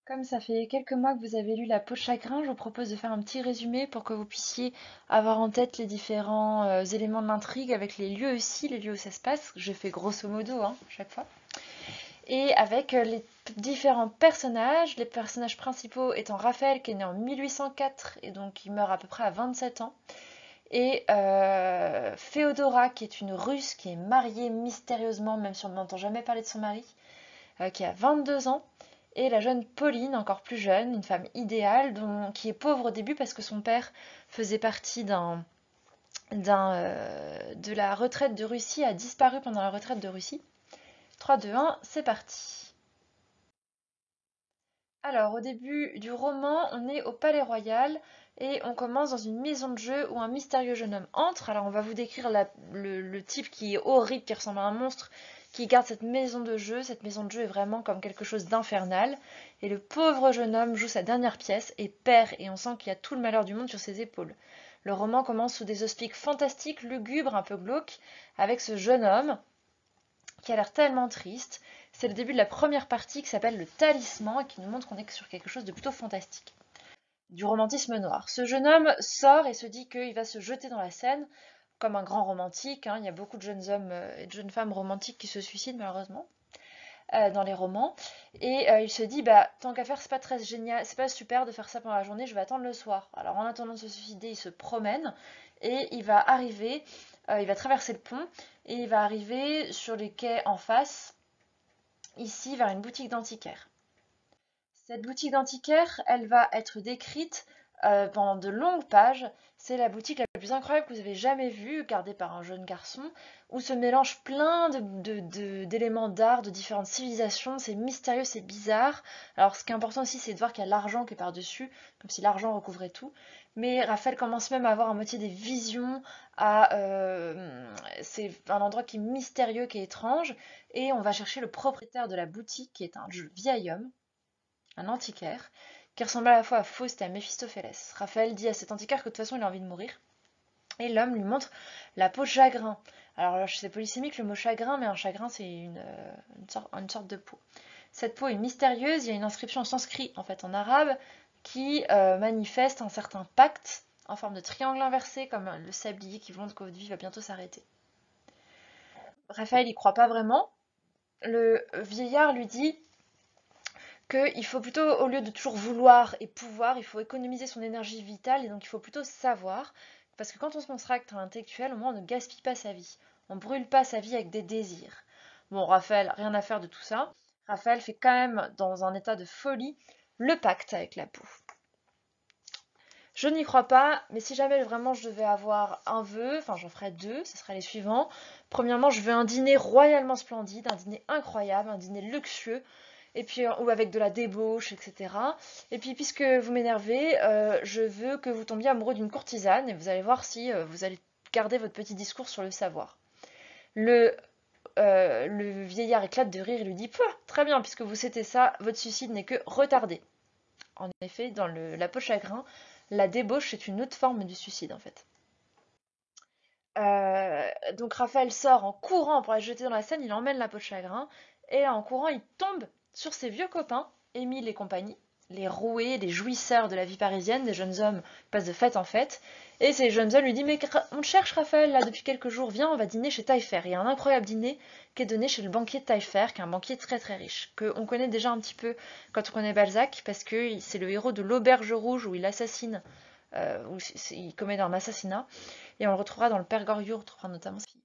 Comme ça fait quelques mois que vous avez lu La peau de chagrin, je vous propose de faire un petit résumé pour que vous puissiez avoir en tête les différents éléments de l'intrigue avec les lieux aussi, les lieux où ça se passe. Je fais grosso modo hein, chaque fois. Et avec les différents personnages, les personnages principaux étant Raphaël qui est né en 1804 et donc il meurt à peu près à 27 ans. Et Féodora qui est une Russe qui est mariée mystérieusement, même si on n'entend jamais parler de son mari, qui a 22 ans, et la jeune Pauline, encore plus jeune, une femme idéale, qui est pauvre au début parce que son père faisait partie de la retraite de Russie, a disparu pendant la retraite de Russie. 3, 2, 1, c'est parti. Alors, au début du roman, on est au Palais Royal et on commence dans une maison de jeu où un mystérieux jeune homme entre. Alors, on va vous décrire le type qui est horrible, qui ressemble à un monstre, qui garde cette maison de jeu. Cette maison de jeu est vraiment comme quelque chose d'infernal. Et le pauvre jeune homme joue sa dernière pièce et perd, et on sent qu'il y a tout le malheur du monde sur ses épaules. Le roman commence sous des auspices fantastiques, lugubres, un peu glauques, avec ce jeune homme qui a l'air tellement triste. C'est le début de la première partie qui s'appelle Le Talisman et qui nous montre qu'on est sur quelque chose de plutôt fantastique. Du romantisme noir. Ce jeune homme sort et se dit qu'il va se jeter dans la Seine comme un grand romantique. Hein. Il y a beaucoup de jeunes hommes et de jeunes femmes romantiques qui se suicident malheureusement dans les romans. Et il se dit, bah, tant qu'à faire, c'est pas très génial, c'est pas super de faire ça pendant la journée, je vais attendre le soir. Alors en attendant de se suicider, il se promène et il va arriver, il va traverser le pont et il va arriver sur les quais en face, ici vers une boutique d'antiquaire. Cette boutique d'antiquaire, elle va être décrite pendant de longues pages. C'est la boutique la plus incroyable que vous avez jamais vue, gardée par un jeune garçon, où se mélangent plein d'éléments d'art de différentes civilisations. C'est mystérieux, c'est bizarre. Alors, ce qui est important aussi, c'est de voir qu'il y a l'argent qui est par-dessus, comme si l'argent recouvrait tout. Mais Raphaël commence même à avoir à moitié des visions. C'est un endroit qui est mystérieux, qui est étrange. Et on va chercher le propriétaire de la boutique, qui est un vieil homme, un antiquaire, qui ressemble à la fois à Faust et à Méphistophélès. Raphaël dit à cet antiquaire que de toute façon il a envie de mourir, et l'homme lui montre la peau de chagrin. Alors là, c'est polysémique le mot chagrin, mais un chagrin c'est une sorte de peau. Cette peau est mystérieuse, il y a une inscription en sanskrit, en fait en arabe, qui manifeste un certain pacte en forme de triangle inversé, comme le sablier qui montre que votre vie va bientôt s'arrêter. Raphaël y croit pas vraiment. Le vieillard lui dit qu'il faut plutôt, au lieu de toujours vouloir et pouvoir, il faut économiser son énergie vitale et donc il faut plutôt savoir. Parce que quand on se consacre à l'intellectuel, au moins on ne gaspille pas sa vie. On ne brûle pas sa vie avec des désirs. Bon, Raphaël, rien à faire de tout ça. Raphaël fait quand même, dans un état de folie, le pacte avec la poux. Je n'y crois pas, mais si jamais vraiment je devais avoir un vœu, enfin j'en ferais deux, ce seraient les suivants. Premièrement, je veux un dîner royalement splendide, un dîner incroyable, un dîner luxueux, et puis ou avec de la débauche, etc. Et puis puisque vous m'énervez, je veux que vous tombiez amoureux d'une courtisane, et vous allez voir si vous allez garder votre petit discours sur le savoir. Le, le vieillard éclate de rire et lui dit, pouah, très bien, puisque vous souhaitez ça, votre suicide n'est que retardé. En effet, dans la peau de chagrin, la débauche est une autre forme du suicide en fait. Donc Raphaël sort en courant pour la jeter dans la Seine, il emmène la peau de chagrin, et en courant il tombe sur ses vieux copains, Émile et compagnie, les roués, les jouisseurs de la vie parisienne, des jeunes hommes qui passent de fête en fête, et ces jeunes hommes lui disent mais on te cherche Raphaël là depuis quelques jours, viens on va dîner chez Taillefer. Il y a un incroyable dîner qui est donné chez le banquier de Taillefer, qui est un banquier très très riche, qu'on connaît déjà un petit peu quand on connaît Balzac, parce que c'est le héros de l'Auberge Rouge où il assassine, où il commet un assassinat, et on le retrouvera dans le Père Goriot, on retrouvera notamment ce qu'il.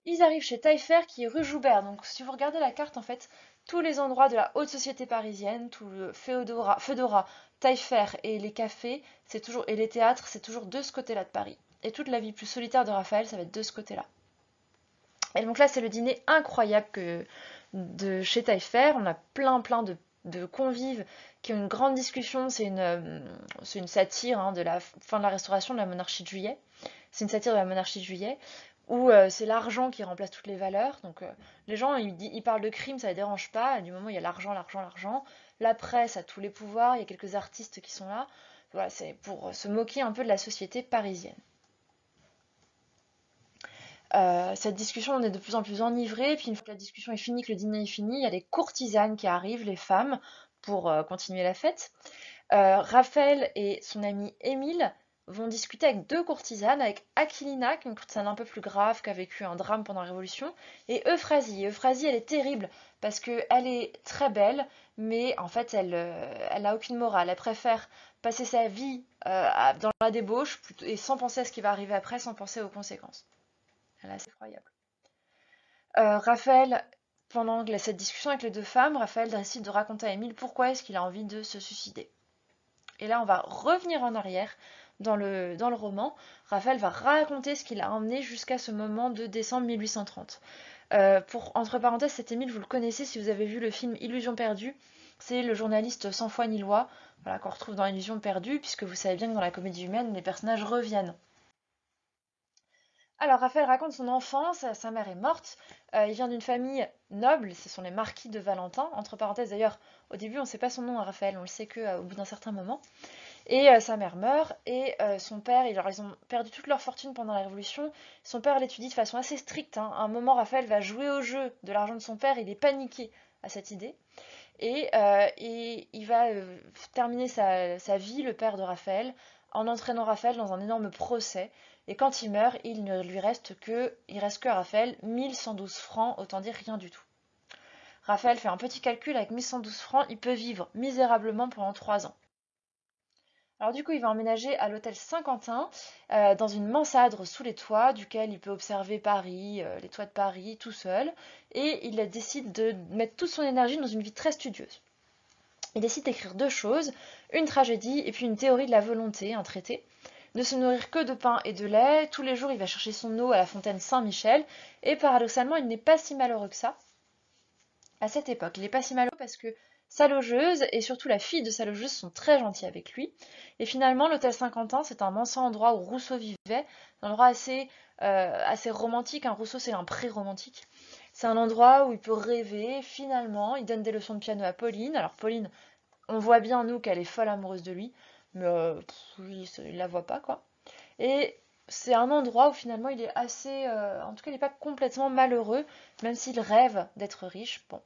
Ils arrivent chez Taillefer qui est rue Joubert. Donc si vous regardez la carte, en fait, tous les endroits de la haute société parisienne, tout le Feudora, Taillefer et les cafés, c'est toujours et les théâtres, c'est toujours de ce côté-là de Paris. Et toute la vie plus solitaire de Raphaël, ça va être de ce côté-là. Et donc là, c'est le dîner incroyable de chez Taillefer. On a plein de convives qui ont une grande discussion. C'est une satire hein, de la fin de la Restauration, de la monarchie de Juillet. C'est une satire de la monarchie de Juillet où c'est l'argent qui remplace toutes les valeurs. Donc les gens, ils parlent de crime, ça ne les dérange pas. Du moment où il y a l'argent, l'argent, l'argent. La presse a tous les pouvoirs, il y a quelques artistes qui sont là. Voilà, c'est pour se moquer un peu de la société parisienne. Cette discussion, on est de plus en plus enivré, puis une fois que la discussion est finie, que le dîner est fini, il y a les courtisanes qui arrivent, les femmes, pour continuer la fête. Raphaël et son ami Émile vont discuter avec deux courtisanes, avec Aquilina, qui est une courtisane un peu plus grave, qui a vécu un drame pendant la Révolution, et Euphrasie. Euphrasie, elle est terrible parce qu'elle est très belle, mais en fait, elle n'a aucune morale. Elle préfère passer sa vie dans la débauche et sans penser à ce qui va arriver après, sans penser aux conséquences. Elle est assez effroyable. Raphaël, pendant cette discussion avec les deux femmes, Raphaël décide de raconter à Émile pourquoi est-ce qu'il a envie de se suicider. Et là, on va revenir en arrière dans le roman. Raphaël va raconter ce qu'il a emmené jusqu'à ce moment de décembre 1830. Entre parenthèses, cet Émile, vous le connaissez si vous avez vu le film Illusion perdue. C'est le journaliste sans foi ni loi, voilà, qu'on retrouve dans Illusion perdue, puisque vous savez bien que dans la comédie humaine, les personnages reviennent. Alors, Raphaël raconte son enfance, sa mère est morte, il vient d'une famille noble, ce sont les marquis de Valentin, entre parenthèses d'ailleurs, au début on ne sait pas son nom à Raphaël, on le sait qu'au bout d'un certain moment, et sa mère meurt, et son père, ils ont perdu toute leur fortune pendant la Révolution, son père l'étudie de façon assez stricte, hein. À un moment Raphaël va jouer au jeu de l'argent de son père, il est paniqué à cette idée, et il va terminer sa vie, le père de Raphaël, en entraînant Raphaël dans un énorme procès. Et quand il meurt, il reste que à Raphaël 1112 francs, autant dire rien du tout. Raphaël fait un petit calcul, avec 1112 francs, il peut vivre misérablement pendant 3 ans. Alors du coup, il va emménager à l'hôtel Saint-Quentin, dans une mansarde sous les toits, duquel il peut observer Paris, les toits de Paris, tout seul, et il décide de mettre toute son énergie dans une vie très studieuse. Il décide d'écrire 2 choses, une tragédie et puis une théorie de la volonté, un traité. Ne se nourrir que de pain et de lait, tous les jours il va chercher son eau à la fontaine Saint-Michel, et paradoxalement il n'est pas si malheureux que ça à cette époque. Il n'est pas si malheureux parce que sa logeuse et surtout la fille de sa logeuse sont très gentils avec lui. Et finalement, l'hôtel Saint-Quentin, c'est un immense endroit où Rousseau vivait, un endroit assez romantique. Un Rousseau, c'est un pré-romantique. C'est un endroit où il peut rêver, finalement. Il donne des leçons de piano à Pauline. Alors Pauline, on voit bien, nous, qu'elle est folle amoureuse de lui, mais lui, il la voit pas, quoi. Et c'est un endroit où finalement il est assez... en tout cas, il n'est pas complètement malheureux, même s'il rêve d'être riche. Bon.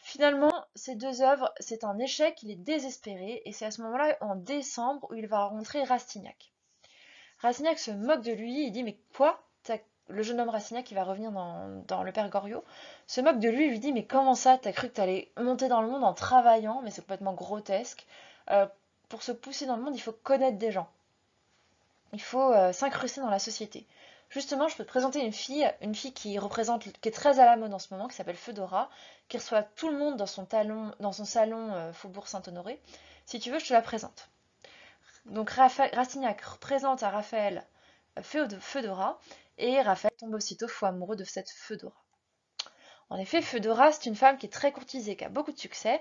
Finalement, ces 2 œuvres, c'est un échec, il est désespéré, et c'est à ce moment-là, en décembre, où il va rencontrer Rastignac. Rastignac se moque de lui, il dit mais quoi? Le jeune homme Rastignac qui va revenir dans le Père Goriot se moque de lui, il lui dit mais comment ça, t'as cru que t'allais monter dans le monde en travaillant, mais c'est complètement grotesque. Euh, pour se pousser dans le monde, il faut connaître des gens. Il faut s'incruster dans la société. Justement, je peux te présenter une fille qui est très à la mode en ce moment, qui s'appelle Feudora, qui reçoit tout le monde dans son salon Faubourg Saint-Honoré. Si tu veux, je te la présente. Donc Rastignac présente à Raphaël Feudora, et Raphaël tombe aussitôt fou amoureux de cette Feudora. En effet, Feudora, c'est une femme qui est très courtisée, qui a beaucoup de succès,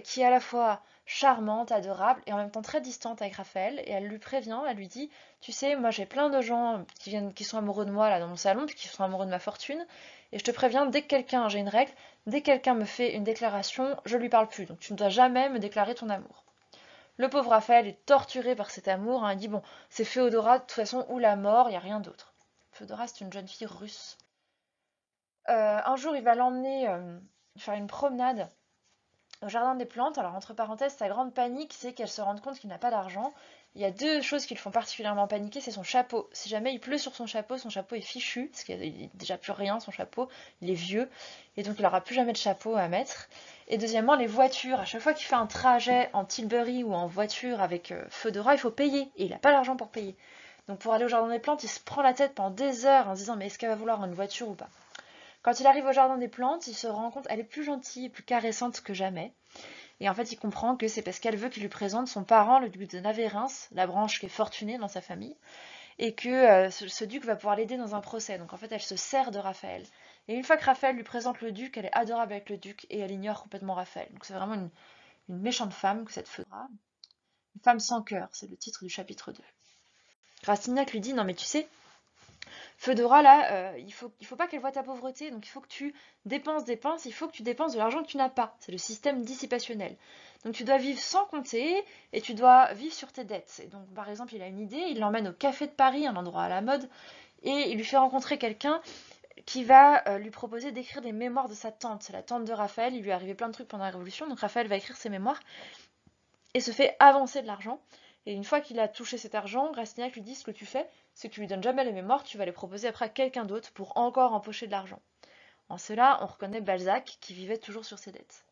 qui est à la fois charmante, adorable, et en même temps très distante avec Raphaël, et elle lui prévient, elle lui dit, tu sais, moi j'ai plein de gens qui sont amoureux de moi là dans mon salon, puis qui sont amoureux de ma fortune, et je te préviens, j'ai une règle, dès que quelqu'un me fait une déclaration, je lui parle plus, donc tu ne dois jamais me déclarer ton amour. Le pauvre Raphaël est torturé par cet amour, hein, il dit, bon, c'est Féodora, de toute façon, ou la mort, il n'y a rien d'autre. Féodora, c'est une jeune fille russe. Un jour, il va l'emmener faire une promenade au jardin des plantes. Alors, entre parenthèses, sa grande panique, c'est qu'elle se rende compte qu'il n'a pas d'argent. Il y a 2 choses qui le font particulièrement paniquer, c'est son chapeau. Si jamais il pleut sur son chapeau est fichu, parce qu'il n'y a déjà plus rien, son chapeau, il est vieux, et donc il n'aura plus jamais de chapeau à mettre. Et deuxièmement, les voitures. À chaque fois qu'il fait un trajet en Tilbury ou en voiture avec Feudora, il faut payer, et il n'a pas l'argent pour payer. Donc pour aller au jardin des plantes, il se prend la tête pendant des heures en se disant mais est-ce qu'elle va vouloir une voiture ou pas? Quand il arrive au jardin des plantes, il se rend compte qu'elle est plus gentille, plus caressante que jamais. Et en fait, il comprend que c'est parce qu'elle veut qu'il lui présente son parent, le duc de Navarins, la branche qui est fortunée dans sa famille, et que ce duc va pouvoir l'aider dans un procès. Donc en fait, elle se sert de Raphaël. Et une fois que Raphaël lui présente le duc, elle est adorable avec le duc et elle ignore complètement Raphaël. Donc c'est vraiment une méchante femme que cette Feudora. Une femme sans cœur, c'est le titre du chapitre 2. Rastignac lui dit, non mais tu sais, Feudora, là, il faut pas qu'elle voie ta pauvreté, donc il faut que tu dépenses, il faut que tu dépenses de l'argent que tu n'as pas. C'est le système dissipationnel. Donc tu dois vivre sans compter et tu dois vivre sur tes dettes. Et donc par exemple, il a une idée, il l'emmène au Café de Paris, un endroit à la mode, et il lui fait rencontrer quelqu'un qui va lui proposer d'écrire des mémoires de sa tante. C'est la tante de Raphaël, il lui est arrivé plein de trucs pendant la Révolution, donc Raphaël va écrire ses mémoires et se fait avancer de l'argent. Et une fois qu'il a touché cet argent, Rastignac lui dit ce que tu fais, c'est que tu lui donnes jamais les mémoires, tu vas les proposer après à quelqu'un d'autre pour encore empocher de l'argent. En cela, on reconnaît Balzac qui vivait toujours sur ses dettes.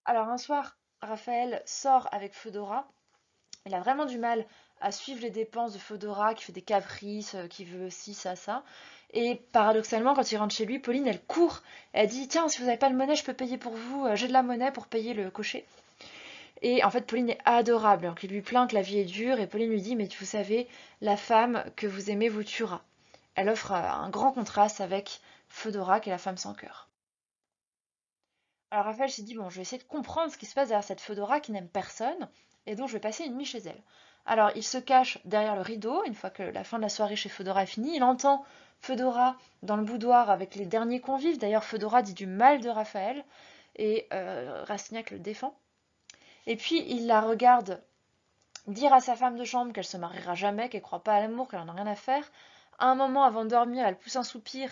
Alors un soir, Raphaël sort avec Fedora. Il a vraiment du mal à suivre les dépenses de Fedora, qui fait des caprices, qui veut ci, ça. Et paradoxalement, quand il rentre chez lui, Pauline, elle court. Elle dit, tiens, si vous n'avez pas de monnaie, je peux payer pour vous. J'ai de la monnaie pour payer le cocher. Et en fait, Pauline est adorable. Donc il lui plaint que la vie est dure. Et Pauline lui dit, mais vous savez, la femme que vous aimez vous tuera. Elle offre un grand contraste avec Fedora, qui est la femme sans cœur. Alors Raphaël s'est dit, bon, je vais essayer de comprendre ce qui se passe derrière cette Fedora qui n'aime personne, et donc je vais passer une nuit chez elle. Alors il se cache derrière le rideau, une fois que la fin de la soirée chez Fedora est finie, il entend Fedora dans le boudoir avec les derniers convives. D'ailleurs, Fedora dit du mal de Raphaël, et Rastignac le défend. Et puis il la regarde dire à sa femme de chambre qu'elle se mariera jamais, qu'elle croit pas à l'amour, qu'elle en a rien à faire. À un moment, avant de dormir, elle pousse un soupir.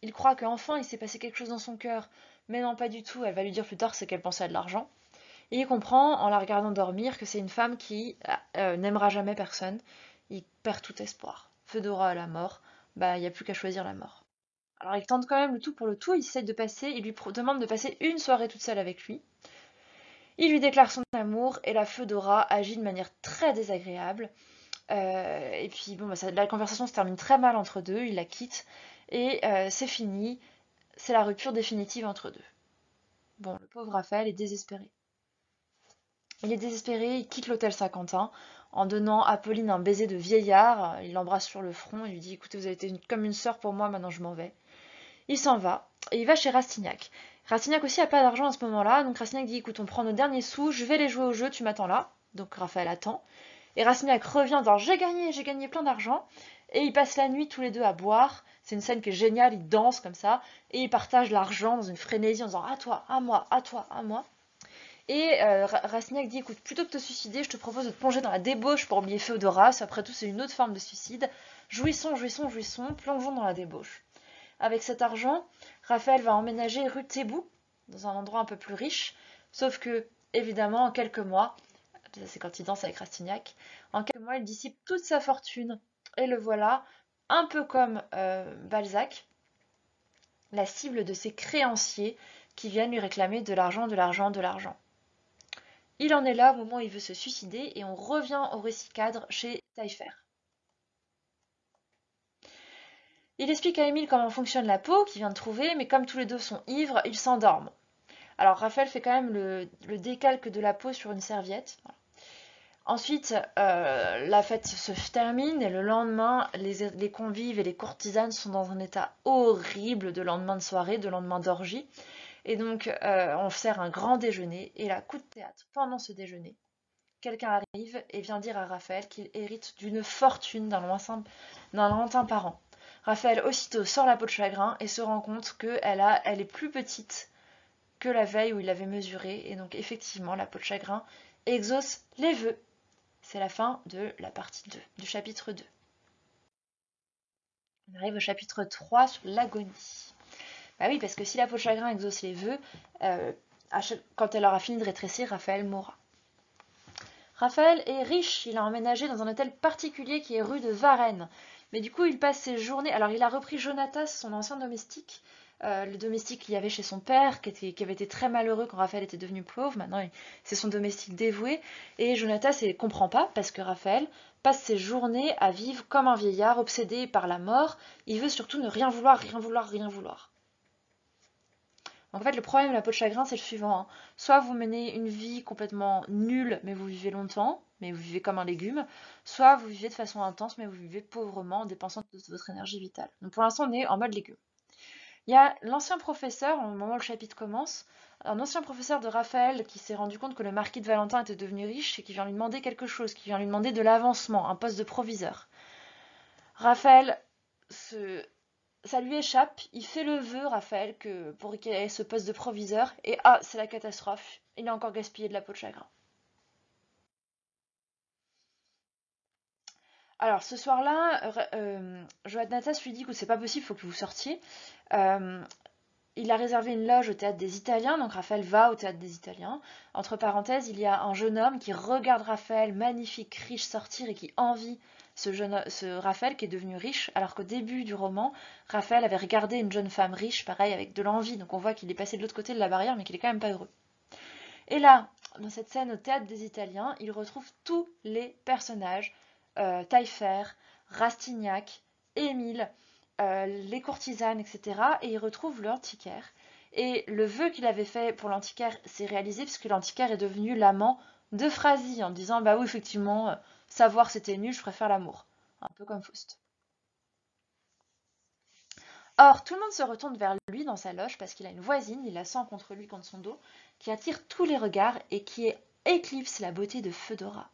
Il croit qu'enfin il s'est passé quelque chose dans son cœur, mais non, pas du tout. Elle va lui dire plus tard c'est qu'elle pensait à de l'argent. Et il comprend, en la regardant dormir, que c'est une femme qui n'aimera jamais personne. Il perd tout espoir. Fedora à la mort, bah il n'y a plus qu'à choisir la mort. Alors il tente quand même le tout pour le tout, il essaie de passer, il lui demande de passer une soirée toute seule avec lui. Il lui déclare son amour et la Fedora agit de manière très désagréable. Et puis bon, bah, la conversation se termine très mal entre deux, il la quitte et c'est fini, c'est la rupture définitive entre deux. Bon, le pauvre Raphaël est désespéré. Il est désespéré, il quitte l'hôtel Saint-Quentin en donnant à Pauline un baiser de vieillard. Il l'embrasse sur le front et lui dit écoutez, vous avez été comme une sœur pour moi, maintenant je m'en vais. Il s'en va et il va chez Rastignac. Rastignac aussi a pas d'argent à ce moment-là, donc Rastignac dit écoute, on prend nos derniers sous, je vais les jouer au jeu, tu m'attends là. Donc Raphaël attend. Et Rastignac revient en disant j'ai gagné plein d'argent. Et ils passent la nuit tous les deux à boire. C'est une scène qui est géniale, ils dansent comme ça. Et ils partagent l'argent dans une frénésie en disant à toi, à moi, à toi, à moi. Et Rastignac dit écoute, plutôt que de te suicider, je te propose de te plonger dans la débauche pour oublier Féodoras. Après tout, c'est une autre forme de suicide. Jouissons, jouissons, jouissons, plongeons dans la débauche. Avec cet argent, Raphaël va emménager rue Thébou, dans un endroit un peu plus riche. Sauf que, évidemment, en quelques mois, c'est quand il danse avec Rastignac, en quelques mois, il dissipe toute sa fortune. Et le voilà, un peu comme Balzac, la cible de ses créanciers qui viennent lui réclamer de l'argent, de l'argent, de l'argent. Il en est là au moment où il veut se suicider et on revient au récit cadre chez Taillefer. Il explique à Émile comment fonctionne la peau qu'il vient de trouver, mais comme tous les deux sont ivres, ils s'endorment. Alors Raphaël fait quand même le décalque de la peau sur une serviette. Voilà. Ensuite, la fête se termine et le lendemain, les convives et les courtisanes sont dans un état horrible de lendemain de soirée, de lendemain d'orgie. Et donc, on sert un grand déjeuner et là, coup de théâtre, pendant ce déjeuner, quelqu'un arrive et vient dire à Raphaël qu'il hérite d'une fortune d'un lointain parent. Raphaël aussitôt sort la peau de chagrin et se rend compte qu'elle est plus petite que la veille où il l'avait mesurée. Et donc effectivement, la peau de chagrin exauce les vœux. C'est la fin de la partie 2, du chapitre 2. On arrive au chapitre 3 sur l'agonie. Bah oui, parce que si la peau de chagrin exauce les vœux, quand elle aura fini de rétrécir, Raphaël mourra. Raphaël est riche, il a emménagé dans un hôtel particulier qui est rue de Varennes. Mais du coup, il passe ses journées. Alors, il a repris Jonatas, son ancien domestique, le domestique qu'il y avait chez son père, qui avait été très malheureux quand Raphaël était devenu pauvre. Maintenant, c'est son domestique dévoué. Et Jonatas ne comprend pas parce que Raphaël passe ses journées à vivre comme un vieillard obsédé par la mort. Il veut surtout ne rien vouloir, rien vouloir, rien vouloir. Donc en fait, le problème de la peau de chagrin, c'est le suivant. Hein. Soit vous menez une vie complètement nulle, mais vous vivez longtemps, mais vous vivez comme un légume. Soit vous vivez de façon intense, mais vous vivez pauvrement en dépensant toute votre énergie vitale. Donc pour l'instant, on est en mode légume. Il y a l'ancien professeur, au moment où le chapitre commence, un ancien professeur de Raphaël qui s'est rendu compte que le marquis de Valentin était devenu riche et qui vient lui demander quelque chose, qui vient lui demander de l'avancement, un poste de proviseur. Raphaël ça lui échappe, il fait le vœu, Raphaël, pour qu'il ait ce poste de proviseur, et c'est la catastrophe, il a encore gaspillé de la peau de chagrin. Alors ce soir-là, Johannatas lui dit que c'est pas possible, il faut que vous sortiez. Euh, il a réservé une loge au théâtre des Italiens, donc Raphaël va au théâtre des Italiens. Entre parenthèses, il y a un jeune homme qui regarde Raphaël, magnifique, riche, sortir et qui envie ce Raphaël qui est devenu riche, alors qu'au début du roman, Raphaël avait regardé une jeune femme riche, pareil, avec de l'envie. Donc on voit qu'il est passé de l'autre côté de la barrière, mais qu'il est quand même pas heureux. Et là, dans cette scène au théâtre des Italiens, il retrouve tous les personnages, Taillefer, Rastignac, Émile, les courtisanes, etc. Et il retrouve l'antiquaire. Et le vœu qu'il avait fait pour l'antiquaire s'est réalisé puisque l'antiquaire est devenu l'amant de Phrasy en disant bah oui effectivement savoir c'était nul, je préfère l'amour. Un peu comme Faust. Or, tout le monde se retourne vers lui dans sa loge parce qu'il a une voisine, il la sent contre lui, contre son dos, qui attire tous les regards et qui éclipse la beauté de Fedora.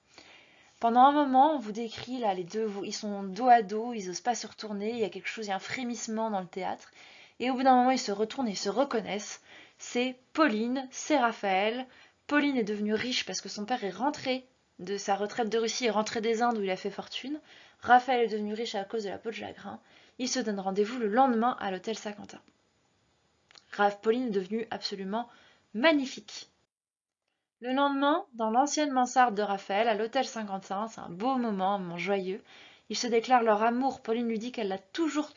Pendant un moment, on vous décrit là les deux, ils sont dos à dos, ils n'osent pas se retourner, il y a quelque chose, il y a un frémissement dans le théâtre. Et au bout d'un moment, ils se retournent et ils se reconnaissent. C'est Pauline, c'est Raphaël. Pauline est devenue riche parce que son père est rentré de sa retraite de Russie et rentré des Indes où il a fait fortune. Raphaël est devenu riche à cause de la peau de chagrin. Ils se donnent rendez-vous le lendemain à l'hôtel Saint-Quentin. Pauline est devenue absolument magnifique. Le lendemain, dans l'ancienne mansarde de Raphaël, à l'hôtel Saint-Quentin, c'est un beau moment, un moment joyeux. Ils se déclarent leur amour. Pauline lui dit qu'elle l'a toujours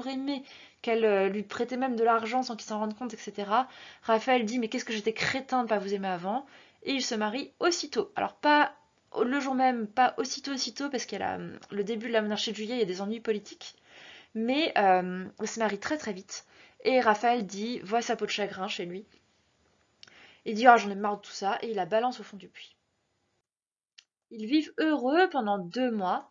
aimé, qu'elle lui prêtait même de l'argent sans qu'il s'en rende compte, etc. Raphaël dit mais qu'est-ce que j'étais crétin de ne pas vous aimer avant. Et ils se marient aussitôt. Alors pas le jour même, pas aussitôt, parce qu'il y a le début de la monarchie de Juillet, il y a des ennuis politiques. Mais ils se marient très vite. Et Raphaël dit voit sa peau de chagrin chez lui. Il dit ah j'en ai marre de tout ça et il la balance au fond du puits. Ils vivent heureux pendant 2 mois.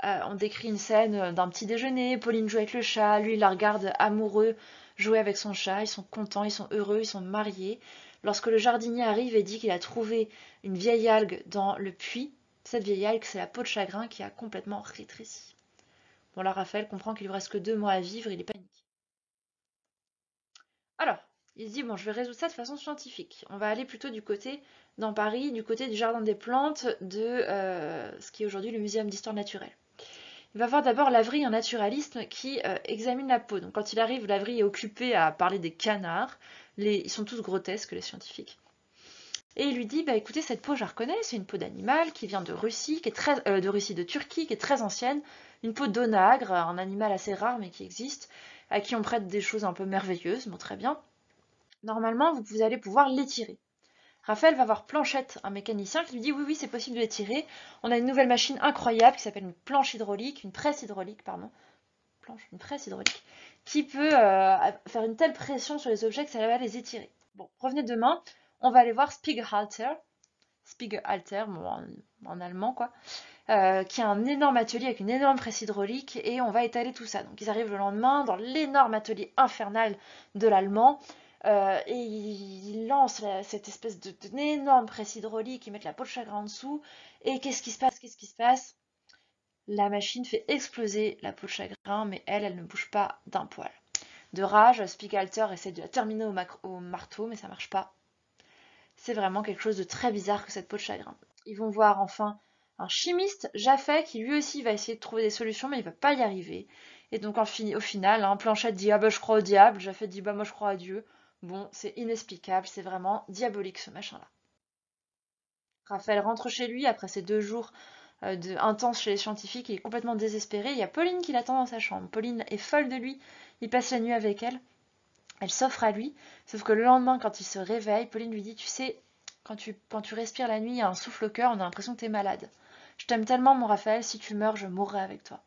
On décrit une scène d'un petit déjeuner. Pauline joue avec le chat, lui il la regarde amoureux jouer avec son chat. Ils sont contents, ils sont heureux, ils sont mariés. Lorsque le jardinier arrive et dit qu'il a trouvé une vieille algue dans le puits, cette vieille algue c'est la peau de chagrin qui a complètement rétréci. Bon là Raphaël comprend qu'il lui reste que 2 mois à vivre, il est paniqué. Alors, il se dit, bon, je vais résoudre ça de façon scientifique. On va aller plutôt du côté, dans Paris, du côté du Jardin des Plantes, de ce qui est aujourd'hui le Muséum d'Histoire Naturelle. Il va voir d'abord Lavrie, un naturaliste, qui examine la peau. Donc quand il arrive, Lavrie est occupé à parler des canards. Ils sont tous grotesques, les scientifiques. Et il lui dit, bah écoutez, cette peau, je la reconnais, c'est une peau d'animal qui vient de Russie, de Turquie, qui est très ancienne. Une peau d'onagre, un animal assez rare mais qui existe, à qui on prête des choses un peu merveilleuses, bon très bien. Normalement, vous allez pouvoir l'étirer. Raphaël va voir Planchette, un mécanicien, qui lui dit oui, c'est possible de l'étirer. On a une nouvelle machine incroyable qui s'appelle une presse hydraulique, pardon. Une presse hydraulique, qui peut faire une telle pression sur les objets que ça va les étirer. Bon, revenez demain, on va aller voir Spiegelhalter, bon, en allemand quoi, qui a un énorme atelier avec une énorme presse hydraulique et on va étaler tout ça. Donc ils arrivent le lendemain dans l'énorme atelier infernal de l'allemand. Et ils lancent cette espèce d'énorme presse hydraulique, ils mettent la peau de chagrin en dessous. Et qu'est-ce qui se passe? La machine fait exploser la peau de chagrin, mais elle ne bouge pas d'un poil. De rage, Spiegelhalter essaie de la terminer au marteau, mais ça marche pas. C'est vraiment quelque chose de très bizarre que cette peau de chagrin. Ils vont voir enfin un chimiste, Jaffet, qui lui aussi va essayer de trouver des solutions, mais il va pas y arriver. Et donc au final, Planchette dit ah bah je crois au diable, Jaffet dit bah moi je crois à Dieu. Bon, c'est inexplicable, c'est vraiment diabolique ce machin-là. Raphaël rentre chez lui après ces 2 jours intenses chez les scientifiques, il est complètement désespéré. Il y a Pauline qui l'attend dans sa chambre. Pauline est folle de lui, il passe la nuit avec elle. Elle s'offre à lui, sauf que le lendemain, quand il se réveille, Pauline lui dit tu sais, quand tu respires la nuit, il y a un souffle au cœur, on a l'impression que t'es malade. Je t'aime tellement, mon Raphaël, si tu meurs, je mourrai avec toi.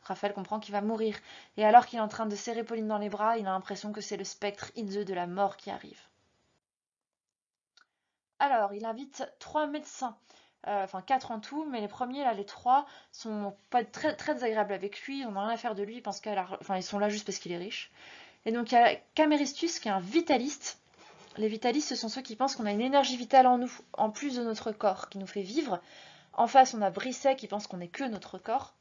Raphaël comprend qu'il va mourir, et alors qu'il est en train de serrer Pauline dans les bras, il a l'impression que c'est le spectre Inze de la mort qui arrive. Alors, il invite 3 médecins, enfin 4 en tout, mais les premiers, là, les 3, sont pas très désagréables avec lui, on n'a rien à faire de lui, ils sont là juste parce qu'il est riche. Et donc il y a Caméristus qui est un vitaliste. Les vitalistes, ce sont ceux qui pensent qu'on a une énergie vitale en nous, en plus de notre corps, qui nous fait vivre. En face, on a Brisset qui pense qu'on n'est que notre corps.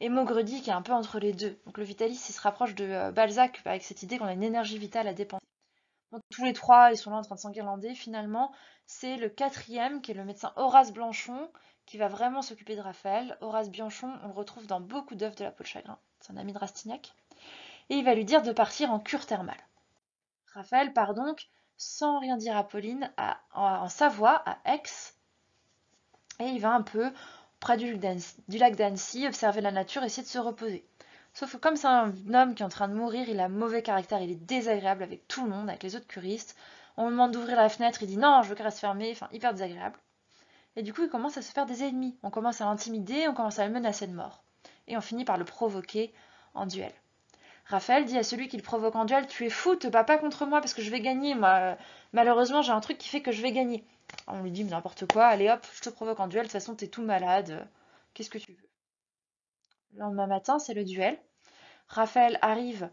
Et Maugredi qui est un peu entre les deux. Donc le vitaliste, il se rapproche de Balzac avec cette idée qu'on a une énergie vitale à dépenser. Donc, tous les 3, ils sont là en train de s'enguirlander. Finalement, c'est le 4e qui est le médecin Horace Blanchon qui va vraiment s'occuper de Raphaël. Horace Bianchon, on le retrouve dans beaucoup d'œuvres de la peau de chagrin. C'est un ami de Rastignac. Et il va lui dire de partir en cure thermale. Raphaël part donc, sans rien dire à Pauline, en Savoie, à Aix. Et il va un peu près du lac d'Annecy, observer la nature, essayer de se reposer. Sauf que comme c'est un homme qui est en train de mourir, il a mauvais caractère, il est désagréable avec tout le monde, avec les autres curistes. On lui demande d'ouvrir la fenêtre, il dit non, je veux qu'elle reste fermée, enfin hyper désagréable. Et du coup, il commence à se faire des ennemis. On commence à l'intimider, on commence à le menacer de mort. Et on finit par le provoquer en duel. Raphaël dit à celui qui le provoque en duel, tu es fou, te bats pas contre moi parce que je vais gagner. Moi, malheureusement, j'ai un truc qui fait que je vais gagner. On lui dit n'importe quoi, allez hop, je te provoque en duel, de toute façon, t'es tout malade. Qu'est-ce que tu veux? Le lendemain matin, c'est le duel. Raphaël arrive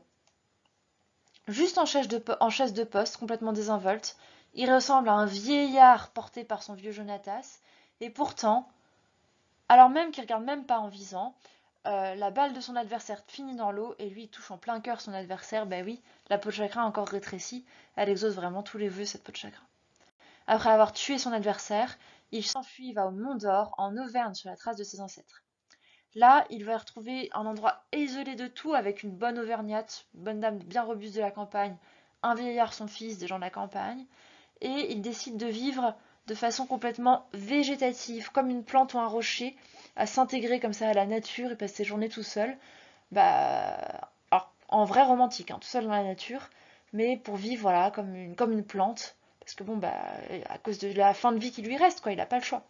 juste en chaise de poste, complètement désinvolte. Il ressemble à un vieillard porté par son vieux Jonatas. Et pourtant, alors même qu'il regarde même pas en visant, la balle de son adversaire finit dans l'eau et lui il touche en plein cœur son adversaire. Ben oui, la peau de chagrin a encore rétréci. Elle exauce vraiment tous les vœux, cette peau de chagrin. Après avoir tué son adversaire, il s'enfuit, il va au Mont d'Or, en Auvergne, sur la trace de ses ancêtres. Là, il va retrouver un endroit isolé de tout, avec une bonne auvergnate, une bonne dame bien robuste de la campagne, un vieillard, son fils, des gens de la campagne, et il décide de vivre de façon complètement végétative, comme une plante ou un rocher, à s'intégrer comme ça à la nature et passer ses journées tout seul. Alors, en vrai romantique, hein, tout seul dans la nature, mais pour vivre voilà, comme une plante, parce que bon, à cause de la fin de vie qui lui reste, quoi, il n'a pas le choix.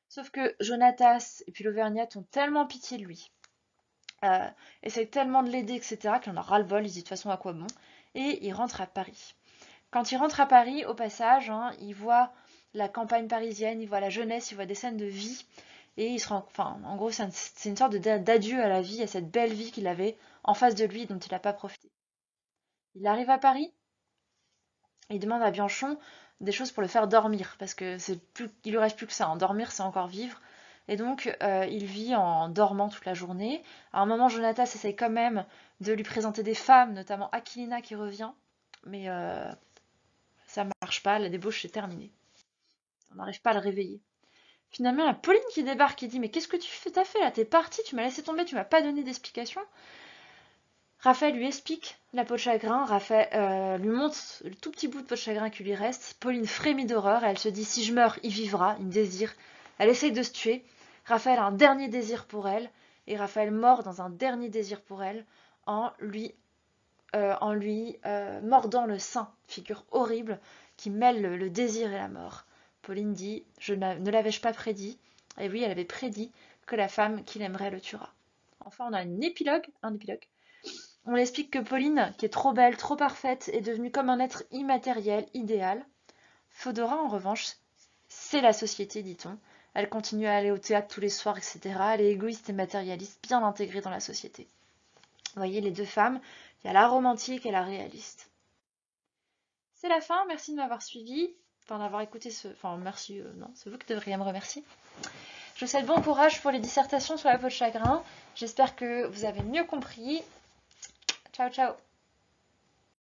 Sauf que Jonatas et puis l'Auvergnate ont tellement pitié de lui, essayent tellement de l'aider, etc., qu'il en a ras-le-bol, il se dit de toute façon à quoi bon, et il rentre à Paris. Quand il rentre à Paris, au passage, hein, il voit la campagne parisienne, il voit la jeunesse, il voit des scènes de vie, et il se rend, enfin, en gros, c'est une sorte d'adieu à la vie, à cette belle vie qu'il avait en face de lui, dont il n'a pas profité. Il arrive à Paris, et il demande à Bianchon des choses pour le faire dormir, parce que il lui reste plus que ça, hein. Dormir, c'est encore vivre. Et donc, il vit en dormant toute la journée. À un moment, Jonatas essaye quand même de lui présenter des femmes, notamment Aquilina qui revient, mais ça marche pas, la débauche est terminée. On n'arrive pas à le réveiller. Finalement, il y a Pauline qui débarque et dit mais qu'est-ce que t'as fait là? T'es partie, tu m'as laissé tomber, tu m'as pas donné d'explication. Raphaël lui explique la peau de chagrin, Raphaël lui montre le tout petit bout de peau de chagrin qui lui reste. Pauline frémit d'horreur et elle se dit si je meurs, il vivra, il me désire. Elle essaye de se tuer. Raphaël a un dernier désir pour elle et Raphaël mord dans un dernier désir pour elle en lui mordant le sein, figure horrible qui mêle le désir et la mort. Pauline dit je ne l'avais-je pas prédit? Et oui, elle avait prédit que la femme qu'il aimerait le tuera. Enfin, on a un épilogue. On explique que Pauline, qui est trop belle, trop parfaite, est devenue comme un être immatériel, idéal. Fodora, en revanche, c'est la société, dit-on. Elle continue à aller au théâtre tous les soirs, etc. Elle est égoïste et matérialiste, bien intégrée dans la société. Vous voyez, les deux femmes, il y a la romantique et la réaliste. C'est la fin, merci de m'avoir suivi, enfin d'avoir écouté ce... Enfin, merci, non, c'est vous qui devriez me remercier. Je vous souhaite bon courage pour les dissertations sur la peau de chagrin. J'espère que vous avez mieux compris. Ciao, ciao.